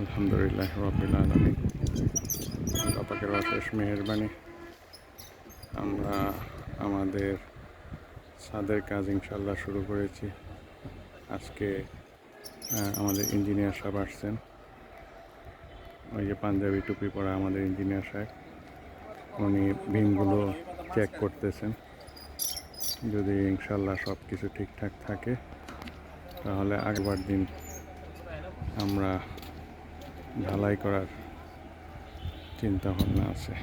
আলহামদুলিল্লাহ রাব্বিল আলামিন। আল্লাহ পাকের অশেষ মেহেরবানি আমরা আমাদের ছাদের কাজ ইনশাল্লাহ শুরু করেছি। আজকে আমাদের ইঞ্জিনিয়ার সাহেব আসছেন। ওই যে পাঞ্জাবি টুপি পরা আমাদের ইঞ্জিনিয়ার সাহেব, উনি বিমগুলো চেক করতেছেন। যদি ইনশাল্লাহ সব কিছু ঠিকঠাক থাকে তাহলে আগের দিন আমরা ঢালাই করার চিন্তা ভাবনা আছে।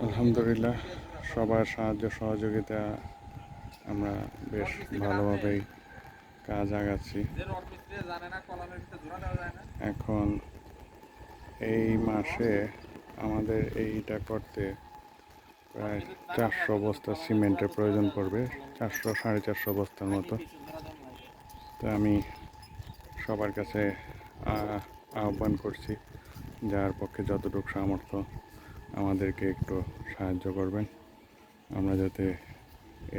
আলহামদুলিল্লাহ, সবার সাহায্য সহযোগিতা আমরা বেশ ভালোভাবেই কাজ আগাচ্ছি। এখন এই মাসে আমাদের এইটা করতে প্রায় 400 বস্তা সিমেন্টের প্রয়োজন পড়বে, 400-450 বস্তার মতো। তো আমি সবার কাছে আহ্বান করছি, যার পক্ষে যতটুকু সামর্থ্য আমাদেরকে একটু সাহায্য করবেন, আমরা যাতে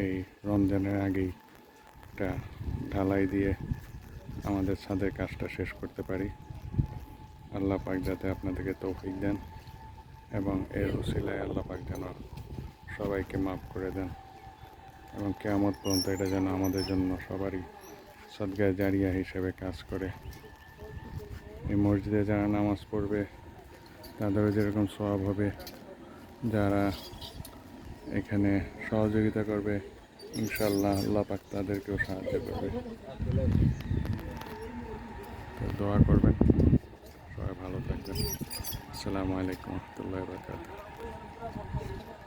এই রমজানের আগেই একটা ঢালাই দিয়ে আমাদের ছাদের কাজটা শেষ করতে পারি। আল্লাহ পাক যাতে আপনাদেরকে তৌফিক দেন এবং এর উসিলায় আল্লাহ পাক যেন সবাইকে মাফ করে দেন এবং কিয়ামত পর্যন্ত এটা যেন আমাদের জন্য সবারই সদকায়ে জারিয়া হিসেবে কাজ করে। এই মসজিদে যারা নামাজ পড়বে তাদেরও যেরকম সওয়াব হবে, যারা এখানে সহযোগিতা করবে ইনশাআল্লাহ আল্লাহ পাক তাদেরকেও সাহায্য করবে। তো দোয়া করবেন, সবাই ভালো থাকবেন। আসসালামু আলাইকুম ওয়া রাহমাতুল্লাহি ওয়া বারাকাতুহু।